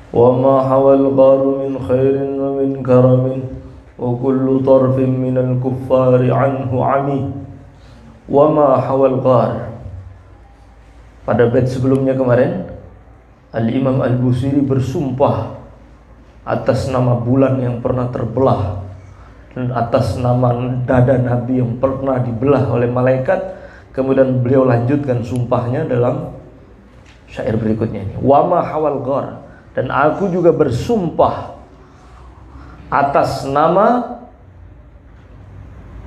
وما حوى الغار من خير ومن كرم وكل طرف من الكفار عنه عمي وما حوى الغار. Pada bait sebelumnya kemarin Al-Imam Al-Busiri bersumpah atas nama bulan yang pernah terbelah dan atas nama dada Nabi yang pernah dibelah oleh malaikat. Kemudian beliau lanjutkan sumpahnya dalam syair berikutnya ini, wama hawal ghar, dan aku juga bersumpah atas nama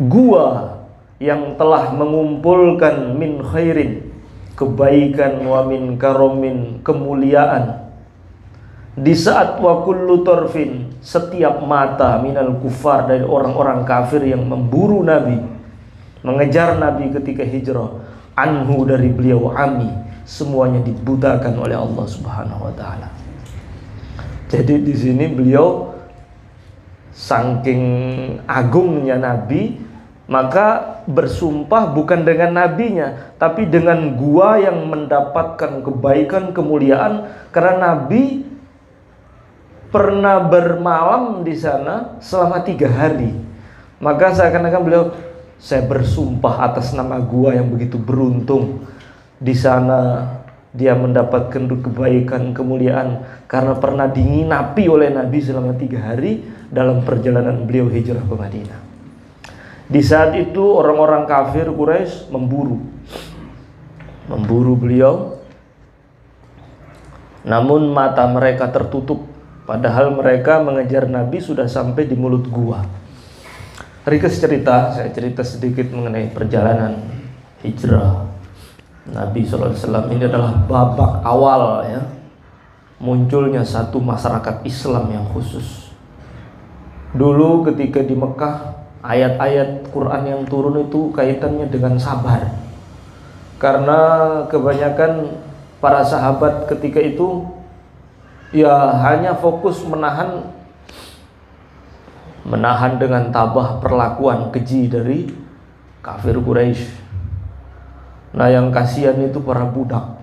gua yang telah mengumpulkan min khairin, kebaikan, wa min karomin, kemuliaan. Di saat wa kullu tarfin, setiap mata minal kufar, dari orang-orang kafir yang memburu Nabi, mengejar Nabi ketika hijrah, anhu, dari beliau, ami, semuanya dibutakan oleh Allah Subhanahu wa taala. Jadi di sini beliau saking agungnya Nabi, maka bersumpah bukan dengan nabinya, tapi dengan gua yang mendapatkan kebaikan, kemuliaan, karena Nabi pernah bermalam di sana selama 3 hari. Maka seakan-akan beliau, saya bersumpah atas nama gua yang begitu beruntung, di sana dia mendapatkan kebaikan, kemuliaan, karena pernah diinginapi oleh Nabi selama 3 hari dalam perjalanan beliau hijrah ke Madinah. Di saat itu orang-orang kafir Quraisy memburu beliau, namun mata mereka tertutup, padahal mereka mengejar Nabi sudah sampai di mulut gua. Ringkas cerita, saya cerita sedikit mengenai perjalanan hijrah Nabi SAW. Ini adalah babak awal ya, munculnya satu masyarakat Islam yang khusus. Dulu ketika di Mekah, ayat-ayat Quran yang turun itu kaitannya dengan sabar, karena kebanyakan para sahabat ketika itu ya hanya fokus menahan dengan tabah perlakuan keji dari kafir Quraisy. Nah, yang kasihan itu para budak,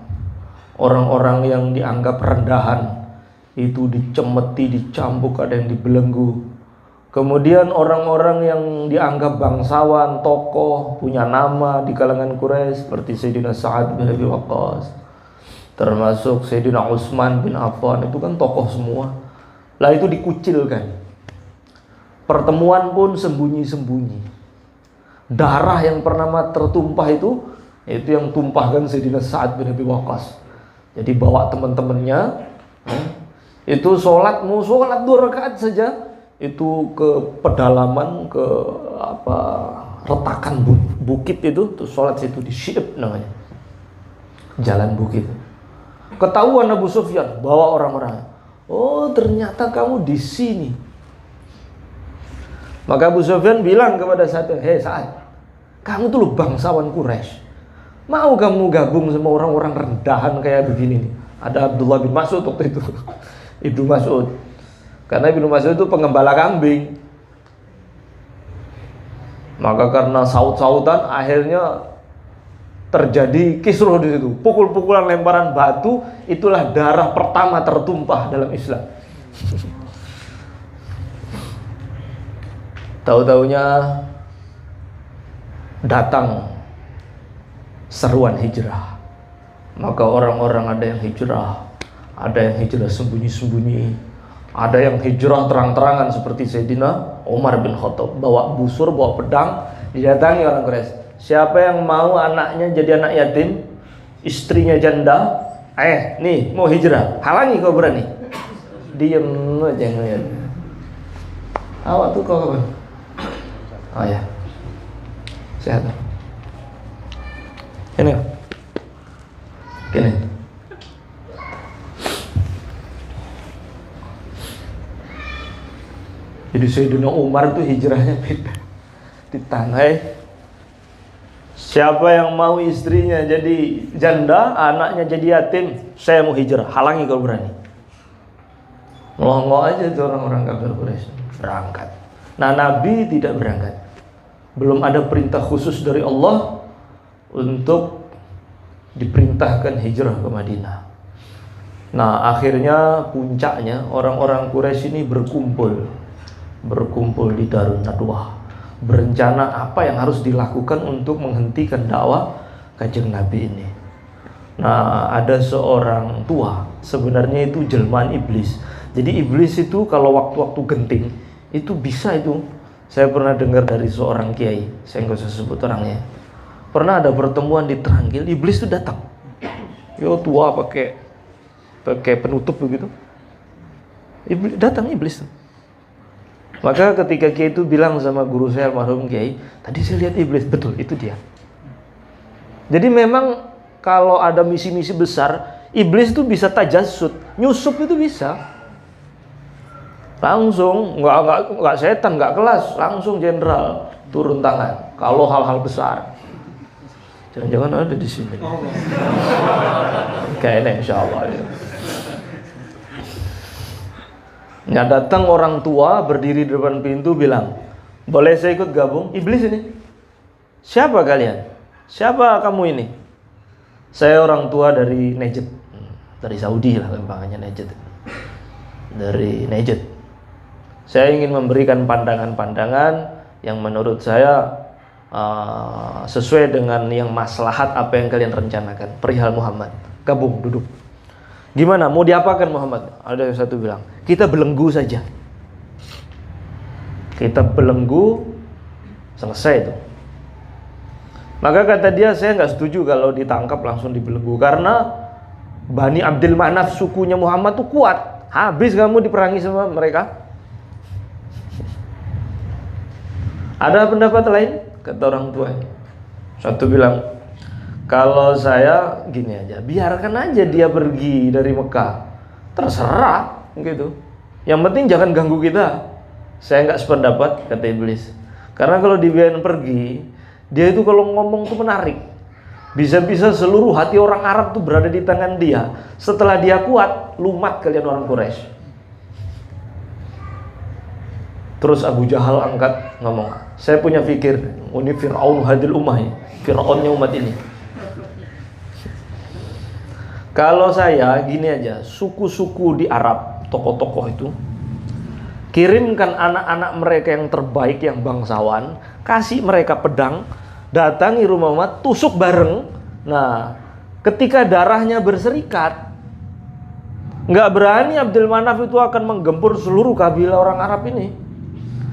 orang-orang yang dianggap rendahan, itu dicemeti, dicambuk, ada yang dibelenggu. Kemudian orang-orang yang dianggap bangsawan, tokoh, punya nama di kalangan Quraisy, seperti Sayyidina Sa'ad bin Abi Waqqas, termasuk Sayyidina Utsman bin Affan, itu kan tokoh semua. Lah itu dikucilkan. Pertemuan pun sembunyi-sembunyi. Darah yang pernah tertumpah itu yang tumpahkan Sayyidina Sa'ad bin Abi Waqqas. Jadi bawa teman-temannya, itu sholat 2 rakaat saja, itu ke pedalaman, ke retakan bukit itu, tuh sholat situ di Syi'ib namanya, jalan bukit. Ketahuan Abu Sufyan, bawa orang-orang. Oh, ternyata kamu di sini. Maka Abu Sufyan bilang kepada Sa'ad, hei Sa'ad, kamu tuh loh bangsawan Quraisy, mau kamu gabung sama orang-orang rendahan kayak begini nih? Ada Abdullah bin Mas'ud waktu itu, Ibnu Mas'ud. Karena Ibnu Mas'ud itu pengembala kambing. Maka karena saut-sautan akhirnya terjadi kisruh di situ. Pukul-pukulan, lemparan batu, itulah darah pertama tertumpah dalam Islam. Tahu-taunya datang seruan hijrah. Maka orang-orang ada yang hijrah, ada yang hijrah sembunyi-sembunyi, ada yang hijrah terang-terangan seperti Sayyidina Umar bin Khattab, bawa busur, bawa pedang, didatangi orang Quraisy. Siapa yang mau anaknya jadi anak yatim, istrinya janda, nih mau hijrah, halangi kau berani. Diem aja ngeliat. Awak tuh kau kapan? Oh ya, sehat. Ini, gini. Jadi Sayyidina Umar tuh hijrahnya beda. Ditanya, siapa yang mau istrinya jadi janda, anaknya jadi yatim, saya mau hijrah, halangi kalau berani. Ngelongo aja tuh orang-orang kafir Quraisy, berangkat. Nah, Nabi tidak berangkat. Belum ada perintah khusus dari Allah untuk diperintahkan hijrah ke Madinah. Nah, akhirnya puncaknya orang-orang Quraisy ini berkumpul di Darun Nadwah, berencana apa yang harus dilakukan untuk menghentikan dakwah Kanjeng Nabi ini. Nah, ada seorang tua, sebenarnya itu jelmaan iblis. Jadi iblis itu kalau waktu-waktu genting itu bisa itu. Saya pernah dengar dari seorang kiai, saya nggak usah sebut orangnya. Pernah ada pertemuan di Teranggil, iblis itu datang. Yo, tua pakai penutup begitu. Datang iblis tuh. Maka ketika kiai itu bilang sama guru saya almarhum kiai, tadi saya lihat iblis, betul itu dia. Jadi memang kalau ada misi-misi besar, iblis itu bisa tajassud, nyusup itu bisa. Langsung, nggak setan, nggak kelas, langsung jenderal turun tangan. Kalau hal-hal besar, jangan-jangan ada di sini. Kayaknya insya Allah ya. Nah, datang orang tua berdiri di depan pintu bilang, boleh saya ikut gabung? Iblis ini. Siapa kalian? Siapa kamu ini? Saya orang tua dari Najd, dari Saudi lah gampangannya Najd. Dari Najd. Saya ingin memberikan pandangan-pandangan yang menurut saya sesuai dengan yang maslahat apa yang kalian rencanakan perihal Muhammad. Gabung, duduk. Gimana? Mau diapakan Muhammad? Ada yang satu bilang, kita belenggu saja. Kita belenggu, selesai itu. Maka kata dia, saya nggak setuju kalau ditangkap langsung dibelenggu, karena Bani Abdul Manaf sukunya Muhammad tuh kuat. Habis kamu diperangi sama mereka. Ada pendapat lain? Kata orang tua. Satu bilang, kalau saya gini aja, biarkan aja dia pergi dari Mekah, terserah gitu. Yang penting jangan ganggu kita. Saya nggak sependapat, kata iblis. Karena kalau dibiarin pergi, dia itu kalau ngomong tuh menarik. Bisa-bisa seluruh hati orang Arab tuh berada di tangan dia. Setelah dia kuat, lumat kalian orang Quraisy. Terus Abu Jahal angkat ngomong, saya punya fikir, ini Fir'aun hadil ummah, Fir'aunnya umat ini. Kalau saya gini aja, suku-suku di Arab, tokoh-tokoh itu, kirimkan anak-anak mereka yang terbaik, yang bangsawan, kasih mereka pedang, datangi rumah Muhammad, tusuk bareng. Nah, ketika darahnya berserikat, nggak berani Abdul Manaf itu akan menggempur seluruh kabilah orang Arab ini.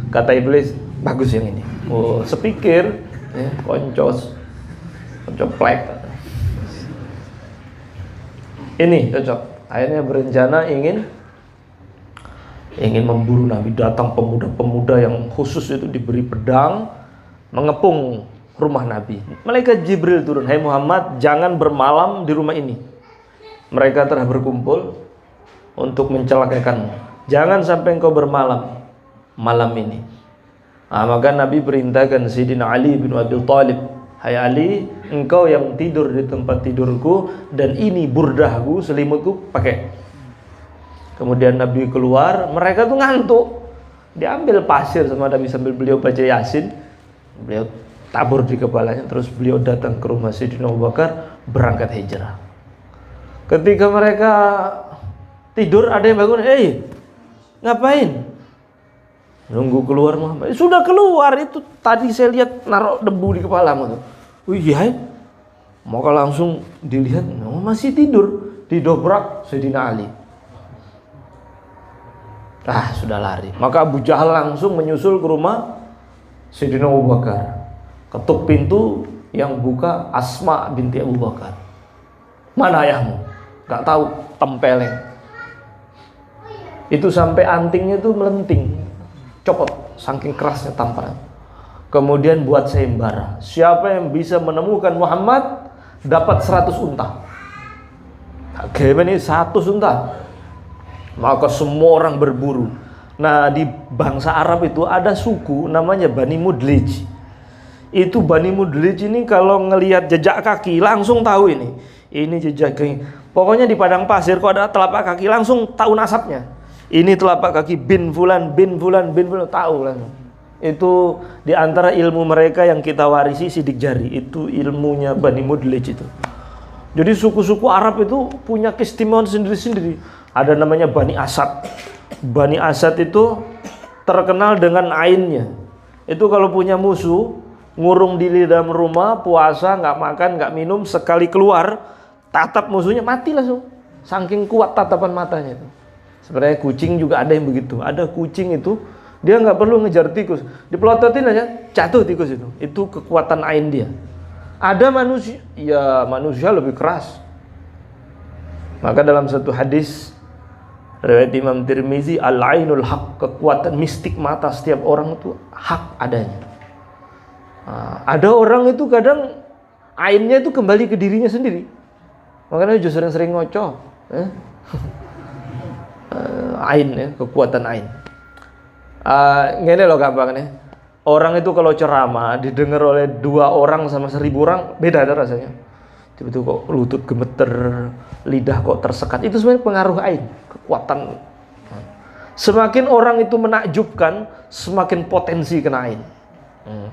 Kata iblis, bagus yang ini. Oh, sepikir, ya, koncoplek. Ini cocok. Akhirnya berencana ingin memburu Nabi. Datang pemuda-pemuda yang khusus itu diberi pedang, mengepung rumah Nabi. Malaikat Jibril turun, hai Muhammad, jangan bermalam di rumah ini. Mereka telah berkumpul untuk mencelakakanmu. Jangan sampai engkau bermalam malam ini. Nah, maka Nabi perintahkan Sayyidina Ali bin Abi Thalib, hai Ali, engkau yang tidur di tempat tidurku, dan ini burdahku, selimutku, pakai. Kemudian Nabi keluar, mereka tuh ngantuk. Diambil pasir sama Nabi sambil beliau baca Yasin, beliau tabur di kepalanya, terus beliau datang ke rumah Sayyidina Abu Bakar, berangkat hijrah. Ketika mereka tidur, ada yang bangun, ngapain? Nunggu keluar Muhammad. Sudah keluar, itu tadi saya lihat naruh debu di kepalamu tuh. Iya. Maka langsung dilihat, masih tidur, didobrak Sayyidina Ali. Sudah lari. Maka Abu Jahal langsung menyusul ke rumah Sayyidina Abu Bakar. Ketuk pintu, yang buka Asma binti Abu Bakar. Mana ayahmu? Gak tahu, tempeleng. Itu sampai antingnya itu melenting. Copot, saking kerasnya tamparan. Kemudian buat sayembara, siapa yang bisa menemukan Muhammad dapat 100 unta. Gimana ini 100 unta? Maka semua orang berburu. Nah, di bangsa Arab itu ada suku namanya Bani Mudlij. Itu Bani Mudlij ini kalau ngelihat jejak kaki langsung tahu ini jejak kaki. Pokoknya di padang pasir kalau ada telapak kaki langsung tahu nasabnya. Ini telapak kaki bin fulan, tahu langsung. Itu di antara ilmu mereka yang kita warisi sidik jari. Itu ilmunya Bani Mudlij itu. Jadi suku-suku Arab itu punya keistimewaan sendiri-sendiri. Ada namanya Bani Asad. Bani Asad itu terkenal dengan ainnya. Itu kalau punya musuh, ngurung diri dalam rumah, puasa, nggak makan, nggak minum, sekali keluar, tatap musuhnya, mati langsung. Saking kuat tatapan matanya itu. Sebenarnya kucing juga ada yang begitu. Ada kucing itu, dia nggak perlu ngejar tikus. Dipelototin aja, jatuh tikus itu. Itu kekuatan ain dia. Ada manusia, ya manusia lebih keras. Maka dalam satu hadis riwayat Imam Tirmizi, al-ainul haq, kekuatan mistik mata setiap orang itu hak adanya. Nah, ada orang itu kadang ainnya itu kembali ke dirinya sendiri. Makanya justru sering ngocok. Ain ya, kekuatan ain. Ngene loh gampangnya. Orang itu kalau ceramah didengar oleh 2 orang sama 1000 orang beda tuh rasanya. Tiba-tiba kok lutut gemeter, lidah kok tersekat. Itu sebenarnya pengaruh ain, kekuatan. Semakin orang itu menakjubkan, semakin potensi kena ain.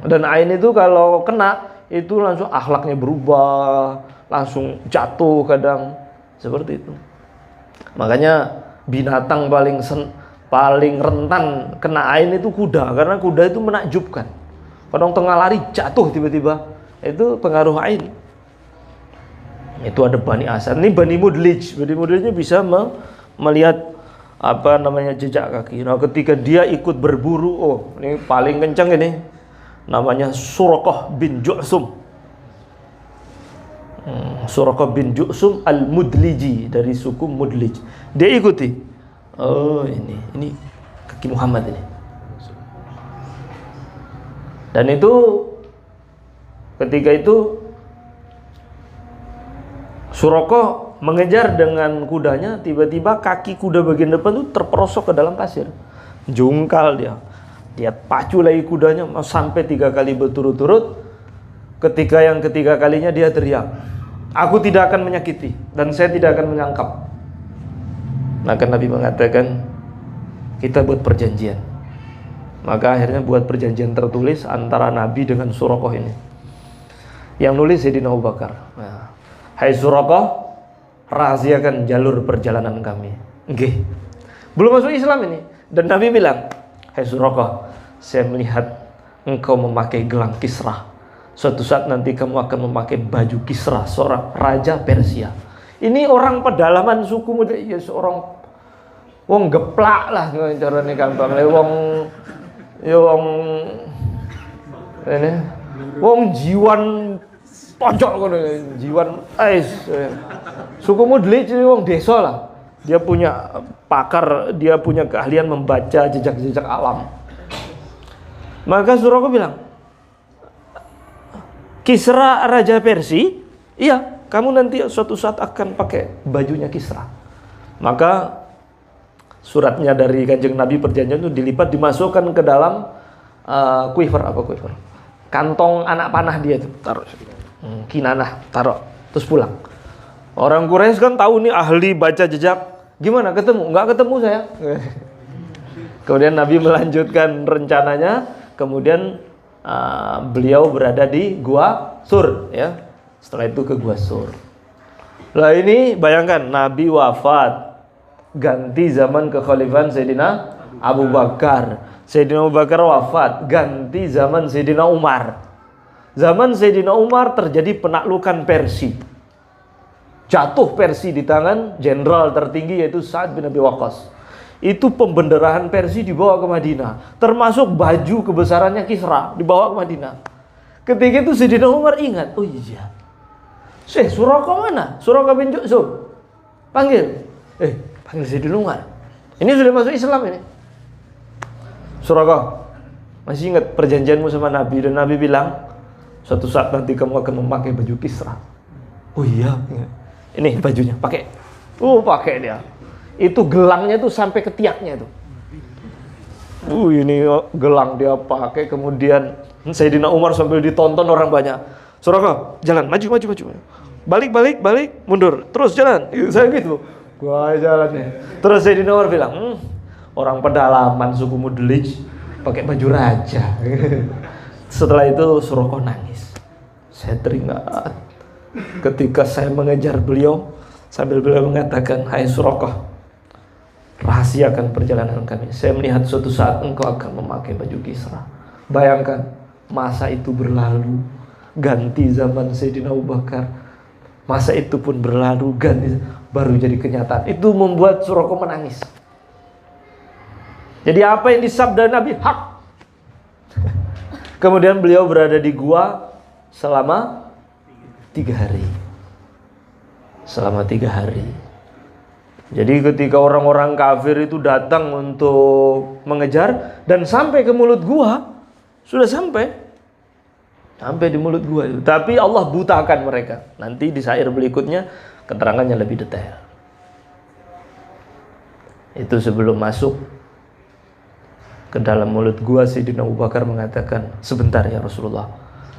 Dan ain itu kalau kena, itu langsung akhlaknya berubah, langsung jatuh kadang. Seperti itu. Makanya binatang paling rentan kena ain itu kuda, karena kuda itu menakjubkan. Kadang tengah lari jatuh tiba-tiba, itu pengaruh ain. Itu ada Bani Asad. Ini Bani Mudlij. Bani Mudlijnya bisa melihat apa namanya jejak kaki. Nah, ketika dia ikut berburu, oh ini paling kencang ini, namanya Suraqah bin Ju'sum. Suraqah bin Ju'sum al-Mudliji, dari suku Mudlij. Dia ikuti. Oh ini kaki Muhammad ini. Dan itu ketika itu Suraqah mengejar dengan kudanya, tiba-tiba kaki kuda bagian depan itu terperosok ke dalam pasir. Jungkal dia. Dia pacu lagi kudanya sampai 3 kali berturut-turut. Ketika yang ketiga kalinya dia teriak, "Aku tidak akan menyakiti dan saya tidak akan menyangkap." Maka Nabi mengatakan, kita buat perjanjian. Maka akhirnya buat perjanjian tertulis antara Nabi dengan Suraqah ini. Yang nulis Sayyidina Abu Bakar. Nah, "Hai Suraqah, rahasiakan jalur perjalanan kami." Nggih. Belum masuk Islam ini. Dan Nabi bilang, "Hai Suraqah, saya melihat engkau memakai gelang Kisra. Suatu saat nanti kamu akan memakai baju Kisra, seorang raja Persia." Ini orang pedalaman suku muda, ya seorang wong geplak lah carane gampang. Wong ini wong jiwan pojok ngono, jiwan ais. Suku Mudlij ini wong desa lah. Dia punya pakar, dia punya keahlian membaca jejak-jejak alam. Maka Suraqah bilang, "Kisra raja Persia, iya, kamu nanti suatu saat akan pakai bajunya Kisra." Maka suratnya dari Kanjeng Nabi perjanjian itu dilipat, dimasukkan ke dalam quiver, kantong anak panah dia itu, taruh kinanah, taruh, terus pulang. Orang Quraisy kan tahu nih ahli baca jejak. Gimana, ketemu? Enggak ketemu saya. Kemudian Nabi melanjutkan rencananya. Kemudian beliau berada di Gua Sur, ya. Setelah itu ke Gua Sur. Lah ini bayangkan, Nabi wafat, ganti zaman kekhalifahan Sayyidina Abu Bakar. Sayyidina Abu Bakar wafat, ganti zaman Sayyidina Umar. Zaman Sayyidina Umar terjadi penaklukan Persia. Jatuh Persia di tangan jenderal tertinggi yaitu Sa'ad bin Abi Waqqas. Itu pembenderahan Persia dibawa ke Madinah, termasuk baju kebesarannya Kisra dibawa ke Madinah. Ketika itu Sayyidina Umar ingat, oh iya, Suraqah mana? Suraqah bin Ju'sum. Panggil. Panggil Sayyidina Umar. Ini sudah masuk Islam ini. Suraqah, masih ingat perjanjianmu sama Nabi? Dan Nabi bilang, suatu saat nanti kamu akan memakai baju Kisra. Oh iya, ini bajunya, pakai. Pakai dia. Itu gelangnya tuh sampai ke tiaknya tuh. Ini gelang dia pakai. Kemudian Sayyidina Umar sambil ditonton orang banyak. Suraqah, jalan, maju. Balik, mundur. Terus jalan. Saya gitu. Gua jalannya. Terus Sayyidina Umar bilang, orang pedalaman suku Mudlij pakai baju raja. Setelah itu Suraqah nangis. Saya teringat ketika saya mengejar beliau sambil beliau mengatakan, "Hai Suraqah, rahasiakan perjalanan kami. Saya melihat suatu saat engkau akan memakai baju Kisra." Bayangkan, masa itu berlalu, ganti zaman Sayyidina Abu Bakar. Masa itu pun berlalu, ganti, baru jadi kenyataan. Itu membuat Suraqah menangis. Jadi apa yang disabda Nabi hak. Kemudian beliau berada di gua selama 3 hari. Selama 3 hari. Jadi ketika orang-orang kafir itu datang untuk mengejar dan sampai ke mulut gua, sudah sampai di mulut gua itu. Tapi Allah butakan mereka. Nanti di syair berikutnya keterangannya lebih detail. Itu sebelum masuk ke dalam mulut gua, Sayyidina Abu Bakar mengatakan, "Sebentar ya Rasulullah,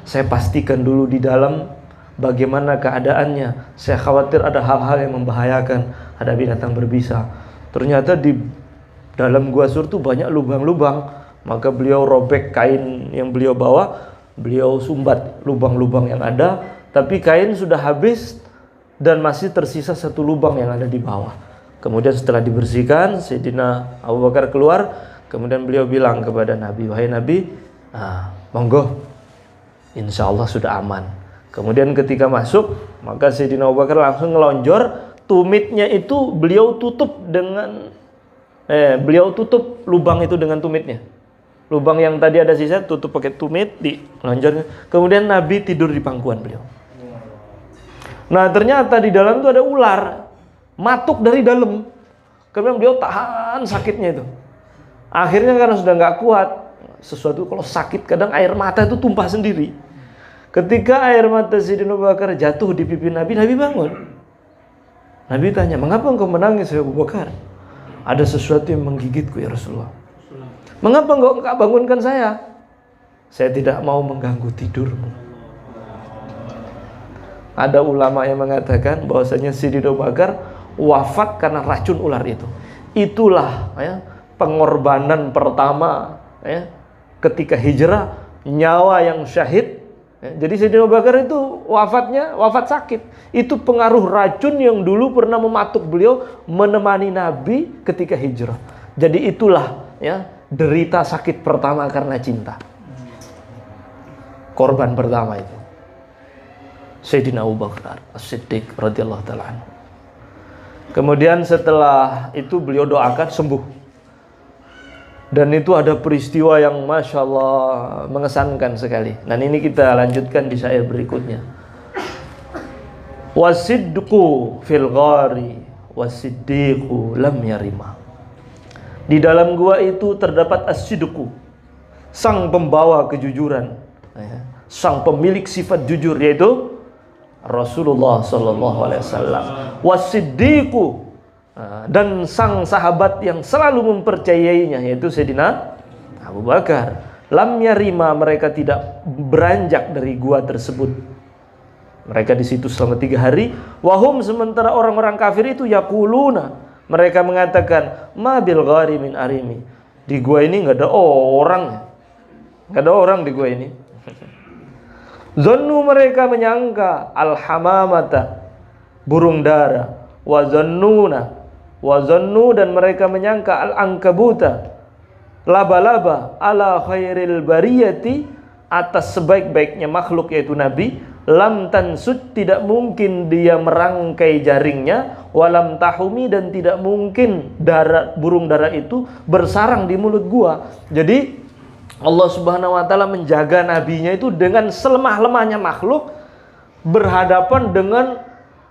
saya pastikan dulu di dalam bagaimana keadaannya. Saya khawatir ada hal-hal yang membahayakan, ada binatang berbisa." Ternyata di dalam gua sur itu banyak lubang-lubang. Maka beliau robek kain yang beliau bawa, beliau sumbat lubang-lubang yang ada, tapi kain sudah habis dan masih tersisa satu lubang yang ada di bawah. Kemudian setelah dibersihkan, Sayyidina Abu Bakar keluar, kemudian beliau bilang kepada Nabi, "Wahai Nabi, monggo, insya Allah sudah aman." Kemudian ketika masuk, maka Sayyidina Abu Bakar langsung ngelonjor, tumitnya itu beliau tutup lubang itu dengan tumitnya. Lubang yang tadi ada sisa tutup pakai tumit, di lonjornya. Kemudian Nabi tidur di pangkuan beliau. Nah ternyata di dalam itu ada ular, matuk dari dalam. Kemudian beliau tahan sakitnya itu. Akhirnya karena sudah nggak kuat, sesuatu kalau sakit kadang air mata itu tumpah sendiri. Ketika air mata Sayyidina Abu Bakar jatuh di pipi Nabi, Nabi bangun. Nabi tanya, "Mengapa engkau menangis ya Abu Bakar?" "Ada sesuatu yang menggigitku ya Rasulullah." "Mengapa engkau bangunkan saya?" "Saya tidak mau mengganggu tidurmu." Ada ulama yang mengatakan bahwasanya Sayyidina Abu Bakar wafat karena racun ular itu. Itulah pengorbanan pertama ketika hijrah, nyawa yang syahid. Jadi Sayyidina Abu Bakar itu wafat sakit. Itu pengaruh racun yang dulu pernah mematuk beliau menemani Nabi ketika hijrah. Jadi itulah derita sakit pertama karena cinta. Korban pertama itu Sayyidina Abu Bakar As-Siddiq radhiyallahu ta'ala anhu. Kemudian setelah itu beliau doakan sembuh. Dan itu ada peristiwa yang Masya Allah mengesankan sekali. Dan ini kita lanjutkan di syair berikutnya. "Wasidqu fil ghari wasiddiqu lam yarima." Di dalam gua itu terdapat as-sidqu, sang pembawa kejujuran, sang pemilik sifat jujur, yaitu Rasulullah sallallahu alaihi wasallam. Wasiddiqu, dan sang sahabat yang selalu mempercayainya, yaitu Sayyidina Abu Bakar. Lam yarima, mereka tidak beranjak dari gua tersebut. Mereka di situ selama 3 hari. Wahum, sementara orang-orang kafir itu yaquluna, mereka mengatakan, "Ma bil ghari min arimi." Di gua ini nggak ada orang. Nggak ada orang di gua ini. Zannu, mereka menyangka al-hamamata, burung dara. Wa zannu, dan mereka menyangka al-ankabuta, laba-laba, ala khairil bariyati, atas sebaik-baiknya makhluk yaitu Nabi. Lam tansud, tidak mungkin dia merangkai jaringnya. Walam tahumi, dan tidak mungkin burung dara itu bersarang di mulut gua. Jadi Allah Subhanahu wa ta'ala menjaga nabinya itu dengan selemah-lemahnya makhluk, berhadapan dengan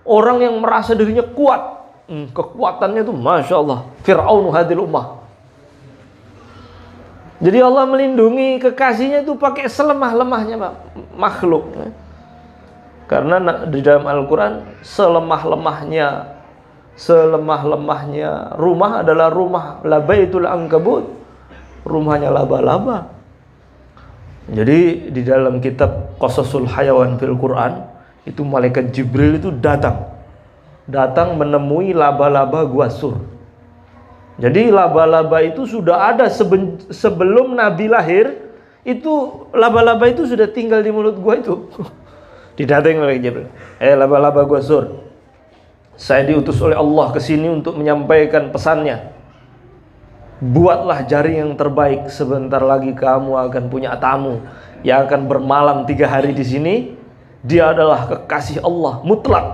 orang yang merasa dirinya kuat. Kekuatannya itu Masya Allah, Fir'aun hadil ummah. Jadi Allah melindungi kekasihnya itu pakai selemah-lemahnya makhluk. Karena di dalam Al-Quran selemah-lemahnya rumah adalah rumah labaitul ankabut, rumahnya laba-laba. Jadi di dalam kitab Qasasul Hayawan fil Quran itu malaikat Jibril itu datang menemui laba-laba Gua Sur. Jadi laba-laba itu sudah ada sebelum Nabi lahir, itu laba-laba itu sudah tinggal di mulut gua itu. Didatengin oleh Jibril. Laba-laba gua Sur, saya diutus oleh Allah ke sini untuk menyampaikan pesannya. Buatlah jaring yang terbaik. Sebentar lagi kamu akan punya tamu yang akan bermalam 3 hari di sini. Dia adalah kekasih Allah mutlak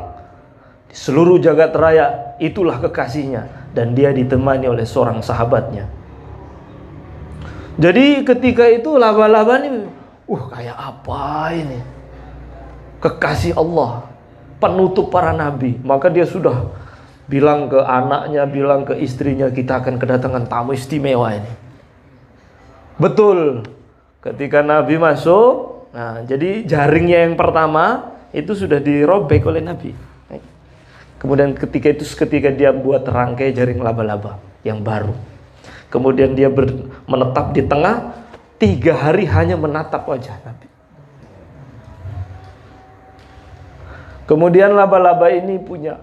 di seluruh jagat raya. Itulah kekasihnya, dan dia ditemani oleh seorang sahabatnya. Jadi ketika itu laba-laba ini, kayak apa ini? Kekasih Allah, penutup para nabi. Maka dia sudah bilang ke anaknya, bilang ke istrinya, kita akan kedatangan tamu istimewa ini. Betul. Ketika Nabi masuk, nah jadi jaringnya yang pertama itu sudah dirobek oleh Nabi. Kemudian ketika dia buat rangkai jaring laba-laba yang baru. Kemudian dia menetap di tengah, 3 hari hanya menatap wajah Nabi. Kemudian laba-laba ini punya,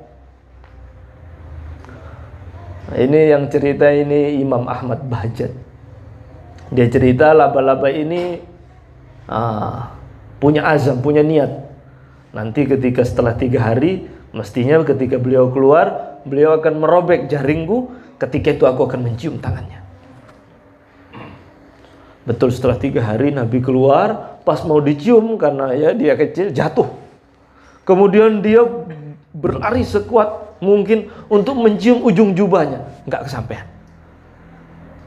ini yang cerita ini Imam Ahmad Bahjat. Dia cerita laba-laba ini punya azam, punya niat. Nanti ketika setelah 3 hari, mestinya ketika beliau keluar, beliau akan merobek jaringku. Ketika itu aku akan mencium tangannya. Betul, setelah 3 hari Nabi keluar, pas mau dicium karena ya dia kecil, jatuh. Kemudian dia berlari sekuat mungkin untuk mencium ujung jubahnya, nggak kesampaian.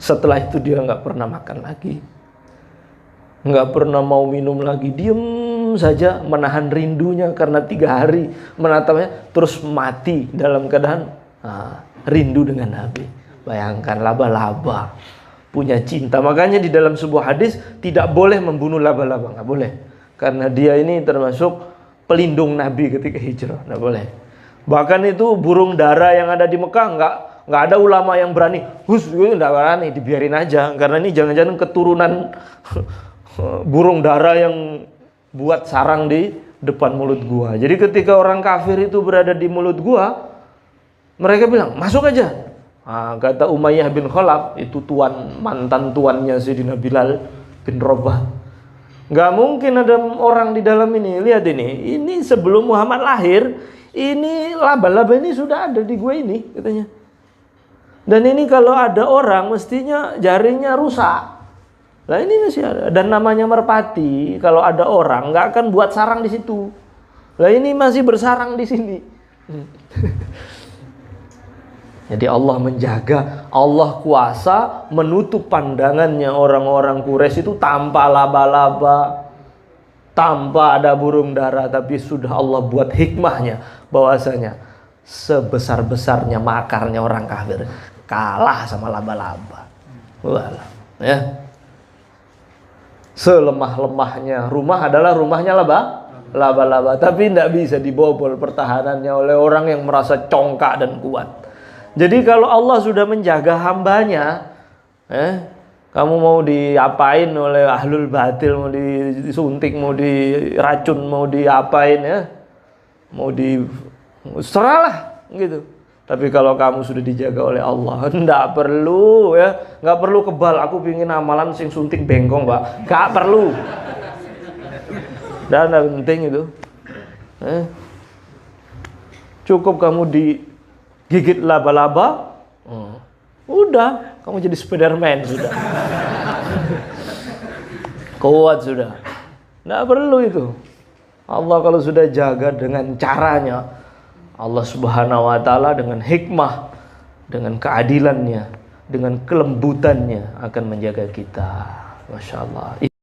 Setelah itu dia nggak pernah makan lagi, nggak pernah mau minum lagi, diem saja menahan rindunya karena 3 hari menatapnya, terus mati dalam keadaan rindu dengan Nabi. Bayangkan, laba-laba punya cinta. Makanya di dalam sebuah hadis tidak boleh membunuh laba-laba, nggak boleh, karena dia ini termasuk pelindung Nabi ketika hijrah, nggak boleh. Bahkan itu burung dara yang ada di Mekah, nggak ada ulama yang berani, nggak berani, dibiarin aja, karena ini jangan-jangan keturunan burung dara yang buat sarang di depan mulut gua. Jadi ketika orang kafir itu berada di mulut gua, mereka bilang masuk aja. Kata Umayyah bin Khalaf, itu mantan tuannya Sayyidina Bilal bin Rabah. Nggak mungkin ada orang di dalam ini. Lihat ini sebelum Muhammad lahir, ini laba-laba ini sudah ada di gue ini, katanya. Dan ini kalau ada orang, mestinya jaringnya rusak. Nah ini masih ada. Dan namanya merpati, kalau ada orang nggak akan buat sarang di situ. Nah ini masih bersarang di sini. Jadi Allah menjaga, Allah kuasa menutup pandangannya orang-orang Quraisy itu tanpa laba-laba, tanpa ada burung dara. Tapi sudah Allah buat hikmahnya, bahwasanya sebesar-besarnya makarnya orang kafir kalah sama laba-laba. Ya. Selemah-lemahnya rumah adalah rumahnya laba-laba, tapi tidak bisa dibobol pertahanannya oleh orang yang merasa congkak dan kuat. Jadi kalau Allah sudah menjaga hambanya, kamu mau diapain oleh ahlul batil, mau disuntik, mau diracun, mau diapain, mau seralah gitu. Tapi kalau kamu sudah dijaga oleh Allah, enggak perlu enggak perlu kebal. Aku pingin amalan sing suntik bengkong, Pak. Enggak perlu. Dan penting itu. Cukup kamu digigit laba-laba, udah, kamu jadi Spiderman sudah. Kuat sudah. Enggak perlu itu. Allah kalau sudah jaga dengan caranya, Allah Subhanahu wa taala dengan hikmah, dengan keadilannya, dengan kelembutannya akan menjaga kita. Masya Allah.